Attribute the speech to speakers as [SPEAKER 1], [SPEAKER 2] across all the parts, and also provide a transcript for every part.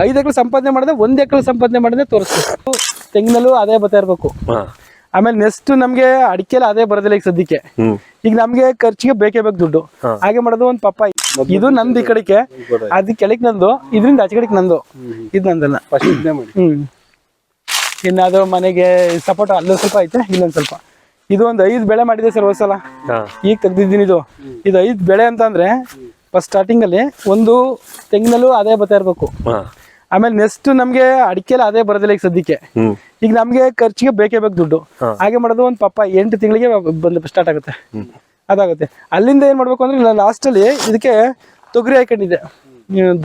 [SPEAKER 1] 5 ಎಕರೆ ಸಂಪಾದನೆ ಮಾಡಿದ್ರೆ 1 ಎಕರೆ ಸಂಪಾದನೆ ಮಾಡಿದ್ರೆ ತೋರಿಸ್ಬೇಕು. ತೆಂಗಿನಲ್ಲೂ ಅದೇ ಬರ್ತಾ ಇರ್ಬೇಕು. ಆಮೇಲೆ ನೆಕ್ಸ್ಟ್ ನಮ್ಗೆ ಅಡಿಕೆಲ್ಲ ಅದೇ ಬರೋದಿಲ್ಲ ಈಗ ಸದ್ಯಕ್ಕೆ. ಈಗ ನಮ್ಗೆ ಖರ್ಚಿಗೆ ಬೇಕೇ ಬೇಕು ದುಡ್ಡು. ಹಾಗೆ ಮಾಡೋದು ಒಂದು ಪಪ್ಪಾಯಿ, ಇದು ನಂದು ಈ ಕಡೆಗೆ, ಅದ್ ಕೆಳಕ್ ನಂದು, ಇದರಿಂದ ಆಚೆ ಕಡೆಗೆ ನಂದು, ಇದು ನಂದಲ್ಲ. ಇನ್ನಾದ್ರು ಮನೆಗೆ ಸಪೋಟ ಅಲ್ಲೂ ಸ್ವಲ್ಪ ಐತೆ, ಇಲ್ಲೊಂದ್ ಸ್ವಲ್ಪ. ಇದು ಒಂದು 5 ಬೆಳೆ ಮಾಡಿದೆ ಸರ್ ಹೋದ್ಸಲ, ಈಗ ತೆಗ್ದಿದ್ದೀನಿ. ಇದು 5 ಬೆಳೆ ಅಂತ ಅಂದ್ರೆ ಫಸ್ಟ್ ಸ್ಟಾರ್ಟಿಂಗ್ ಅಲ್ಲಿ ಒಂದು ತೆಂಗಿನಲ್ಲೂ ಅದೇ ಬರ್ತಾ ಇರ್ಬೇಕು. ಆಮೇಲೆ ನೆಕ್ಸ್ಟ್ ನಮ್ಗೆ ಅಡಿಕೆಲ್ಲ ಅದೇ ಬರೋದಿಲ್ಲ ಈಗ ಸದ್ಯಕ್ಕೆ. ಈಗ ನಮ್ಗೆ ಖರ್ಚಿಗೆ ಬೇಕೇ ಬೇಕು ದುಡ್ಡು. ಹಾಗೆ ಮಾಡೋದು ಒಂದು ಪಪ್ಪಾಯಿ 8 ತಿಂಗಳಿಗೆ ಬಂದು ಸ್ಟಾರ್ಟ್ ಆಗುತ್ತೆ, ಅದಾಗುತ್ತೆ. ಅಲ್ಲಿಂದ ಏನ್ ಮಾಡ್ಬೇಕು ಅಂದ್ರೆ ಲಾಸ್ಟ್ ಅಲ್ಲಿ ಇದಕ್ಕೆ ತೊಗರಿ ಹಾಕೊಂಡಿದ್ದೆ,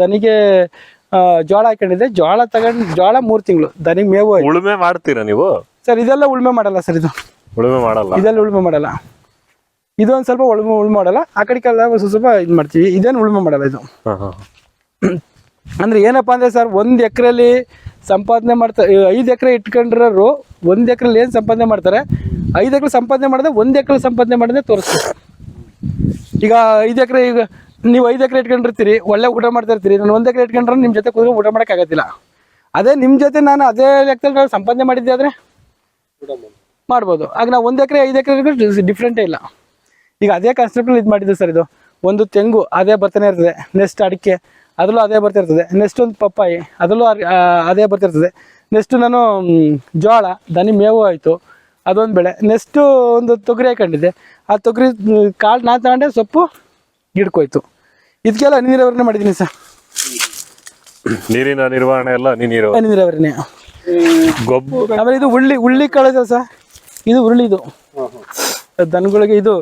[SPEAKER 1] ದನಿಗೆ ಜೋಳ ಹಾಕೊಂಡಿದ್ದೆ. ಜೋಳ ತಗೊಂಡು ಜೋಳ 3 ತಿಂಗಳು, ದನಿಗೆ ಮೇವು.
[SPEAKER 2] ಉಳುಮೆ ಮಾಡ್ತೀರಾ ನೀವು
[SPEAKER 1] ಸರ್? ಇದೆಲ್ಲ ಉಳುಮೆ ಮಾಡಲ್ಲ ಸರ್, ಇದು
[SPEAKER 2] ಉಳುಮೆ ಮಾಡಲ್ಲ,
[SPEAKER 1] ಇದೆಲ್ಲ ಉಳುಮೆ ಮಾಡಲ್ಲ. ಇದು ಒಂದ್ ಸ್ವಲ್ಪ ಉಳುಮೆ ಮಾಡಲ್ಲ, ಆ ಕಡೆಗೆಲ್ಲ ಸ್ವಲ್ಪ ಇದು ಮಾಡ್ತೀವಿ. ಇದೇನು ಉಳುಮೆ ಮಾಡಲ್ಲ ಇದು. ಅಂದ್ರೆ ಏನಪ್ಪಾ ಅಂದ್ರೆ ಸರ್, 1 ಎಕರೆಲಿ ಸಂಪಾದನೆ ಮಾಡ್ತಾರೆ. 5 ಎಕರೆ ಇಟ್ಕೊಂಡ್ರು 1 ಎಕರೆಲಿ ಏನ್ ಸಂಪಾದನೆ ಮಾಡ್ತಾರೆ, 5 ಎಕರೆ ಸಂಪಾದನೆ ಮಾಡಿದ್ರೆ 1 ಎಕರೆ ಸಂಪಾದನೆ ಮಾಡಿದ್ರೆ ತೋರಿಸ್ಬೇಕು. ಈಗ 5 ಎಕರೆ, ಈಗ ನೀವು 5 ಎಕರೆ ಇಟ್ಕೊಂಡಿರ್ತೀರಿ, ಒಳ್ಳೆ ಊಟ ಮಾಡ್ತಾ ಇರ್ತೀರಿ. ನಾನು 1 ಎಕರೆ ಇಟ್ಕೊಂಡ್ರೆ ನಿಮ್ ಜೊತೆ ಕೂತ್ಕೊಂಡು ಊಟ ಮಾಡಕ್ ಆಗತ್ತಿಲ್ಲ. ಅದೇ ನಿಮ್ ಜೊತೆ ನಾನು ಅದೇ ಲೆಕ್ಕದಲ್ಲಿ ಸಂಪಾದನೆ ಮಾಡಿದ್ದೆ ಆದ್ರೆ ಮಾಡ್ಬೋದು. ಆಗ ನಾವು 1 ಎಕರೆ 5 ಎಕರೆ ಡಿಫ್ರೆಂಟೇ ಇಲ್ಲ. ಈಗ ಅದೇ ಕಾನ್ಸೆಪ್ಟ್ ಇದು ಮಾಡಿದ್ದೆ ಸರ್. ಇದು ಒಂದು ತೆಂಗು ಅದೇ ಬರ್ತಾನೆ ಇರ್ತದೆ, ನೆಕ್ಸ್ಟ್ ಅಡಿಕೆ ಅದರಲ್ಲೂ ಅದೇ ಬರ್ತಿರ್ತದೆ, ನೆಕ್ಸ್ಟ್ ಒಂದು ಪಪ್ಪಾಯಿ ಅದರಲ್ಲೂ ಅದೇ ಬರ್ತಿರ್ತದೆ. ನೆಕ್ಸ್ಟ್ ನಾನು ಜೋಳ, ದನಿ ಮೇವು ಆಯಿತು, ಅದೊಂದು ಬೆಳೆ. ನೆಕ್ಸ್ಟು ಒಂದು ತೊಗರಿ ಹಾಕೊಂಡಿದ್ದೆ, ಆ ತೊಗರಿ ಕಾಳು ನಾ ತಗೊಂಡೆ, ಸೊಪ್ಪು ಗಿಡಕ್ಕೋಯ್ತು. ಇದಕ್ಕೆಲ್ಲ ಹನಿ ನೀರಾವರಿನೇ ಮಾಡಿದ್ದೀನಿ ಸರ್.
[SPEAKER 2] ನೀರಿನ ನಿರ್ವಹಣೆ ಎಲ್ಲ ಹನಿ
[SPEAKER 1] ನೀರಾವರಿನೇ.
[SPEAKER 2] ಗೊಬ್ಬರ
[SPEAKER 1] ಆಮೇಲೆ ಇದು ಉಳ್ಳಿ ಕಾಳು ಇದೆ ಸರ್, ಇದು ಉರುಳಿ, ಇದು ದನಗಳಿಗೆ ಇದು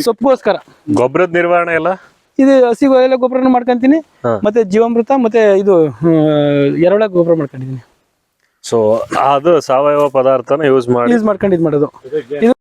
[SPEAKER 1] ಸೊಪ್ಪುಗೋಸ್ಕರ.
[SPEAKER 2] ಗೊಬ್ಬರದ ನಿರ್ವಹಣೆ ಎಲ್ಲ
[SPEAKER 1] ಇದು ಹಸಿ ಎಲ್ಲ ಗೊಬ್ಬರನ ಮಾಡ್ಕೊಂತೀನಿ, ಮತ್ತೆ ಜೀವಾಮೃತ, ಮತ್ತೆ ಇದು ಎರೆಹುಳ ಗೊಬ್ಬರ ಮಾಡ್ಕೊಂಡಿದ್ದೀನಿ.
[SPEAKER 2] ಸೊ ಅದು ಸಾವಯವ ಪದಾರ್ಥನ ಯೂಸ್ ಮಾಡ್ಕೊಂಡು ಇದು ಮಾಡೋದು. ಇದು